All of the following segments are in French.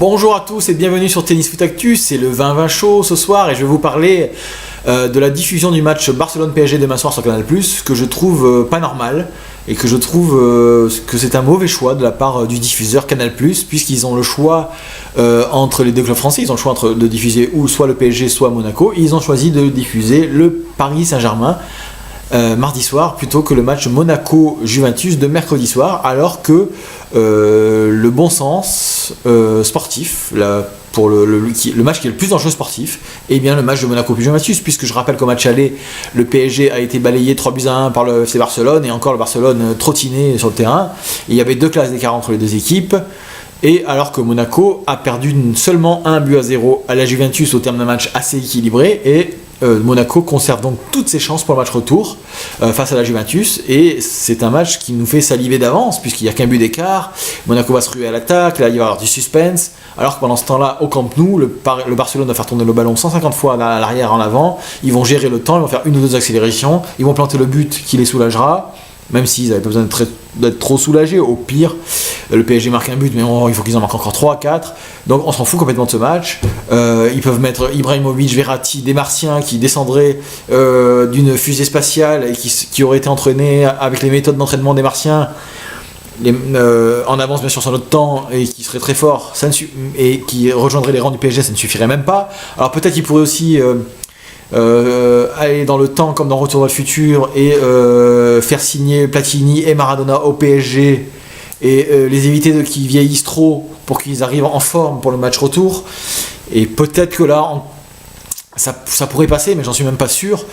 Bonjour à tous et bienvenue sur Tennis Foot Actu, c'est le 20-20 show ce soir et je vais vous parler de la diffusion du match Barcelone-PSG demain soir sur Canal+, que je trouve pas normal et que je trouve que c'est un mauvais choix de la part du diffuseur Canal+, puisqu'ils ont le choix entre les deux clubs français, ils ont le choix de diffuser ou soit le PSG soit Monaco, et ils ont choisi de diffuser le Paris Saint-Germain mardi soir plutôt que le match Monaco-Juventus de mercredi soir, alors que le bon sens sportif, pour le match qui est le plus dangereux sportif, est bien le match de Monaco-Juventus, puisque je rappelle qu'au match aller, le PSG a été balayé 3-1 par le FC Barcelone, et encore le Barcelone trottinait sur le terrain, et il y avait 2 classes d'écart entre les deux équipes. Et alors que Monaco a perdu seulement 1-0 à la Juventus au terme d'un match assez équilibré, et Monaco conserve donc toutes ses chances pour le match retour face à la Juventus, et c'est un match qui nous fait saliver d'avance puisqu'il n'y a qu'un but d'écart. Monaco va se ruer à l'attaque, là il va y avoir du suspense, alors que pendant ce temps-là au Camp Nou, le Barcelone va faire tourner le ballon 150 fois à l'arrière, en avant, ils vont gérer le temps, ils vont faire une ou deux accélérations, ils vont planter le but qui les soulagera, même s'ils n'avaient pas besoin d'être trop soulagés. Au pire, le PSG marque un but, mais il faut qu'ils en marquent encore 3-4. Donc on s'en fout complètement de ce match. Ils peuvent mettre Ibrahimovic, Verratti, des Martiens qui descendraient d'une fusée spatiale et qui auraient été entraînés avec les méthodes d'entraînement des Martiens, en avance bien sûr sur notre temps, et qui seraient très forts, et qui rejoindraient les rangs du PSG, ça ne suffirait même pas. Alors peut-être qu'ils pourraient aussi aller dans le temps comme dans Retour vers le futur et faire signer Platini et Maradona au PSG et les éviter qu'ils vieillissent trop pour qu'ils arrivent en forme pour le match retour, et peut-être que là ça pourrait passer, mais j'en suis même pas sûr.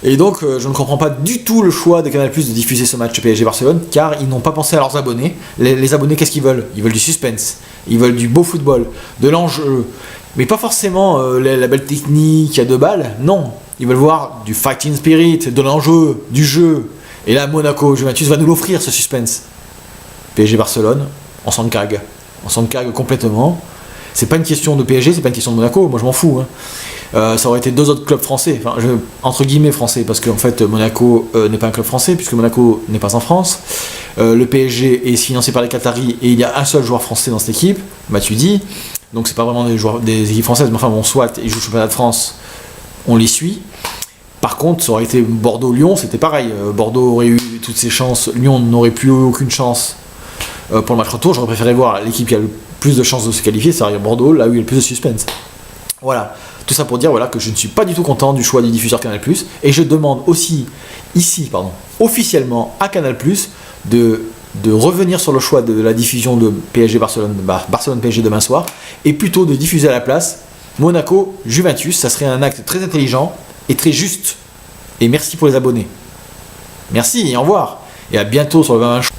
Et donc je ne comprends pas du tout le choix de Canal+ de diffuser ce match PSG-Barcelone, car ils n'ont pas pensé à leurs abonnés. Les abonnés, qu'est-ce qu'ils veulent? Ils veulent du suspense, ils veulent du beau football, de l'enjeu, mais pas forcément la belle technique à 2 balles, non. Ils veulent voir du fighting spirit, de l'enjeu, du jeu. Et là, Monaco-Juventus va nous l'offrir, ce suspense. PSG-Barcelone, on s'en cague complètement. C'est pas une question de PSG, c'est pas une question de Monaco, moi je m'en fous. Ça aurait été 2 autres clubs français, entre guillemets français, parce qu'en fait Monaco n'est pas un club français, puisque Monaco n'est pas en France. Le PSG est financé par les Qataris, et il y a un seul joueur français dans cette équipe, Matuidi. Donc c'est pas vraiment des équipes françaises, mais enfin bon, soit ils jouent le championnat de France, on les suit. Par contre, ça aurait été Bordeaux-Lyon, c'était pareil. Bordeaux aurait eu toutes ses chances, Lyon n'aurait plus aucune chance pour le match retour. J'aurais préféré voir l'équipe qui a le plus de chances de se qualifier, c'est-à-dire Bordeaux, là où il y a le plus de suspense. Voilà, tout ça pour dire que je ne suis pas du tout content du choix du diffuseur Canal+, et je demande aussi officiellement à Canal+, de revenir sur le choix de la diffusion de Barcelone-PSG demain soir, et plutôt de diffuser à la place Monaco-Juventus. Ça serait un acte très intelligent et très juste. Et merci pour les abonnés. Merci et au revoir. Et à bientôt sur le 20-20 show.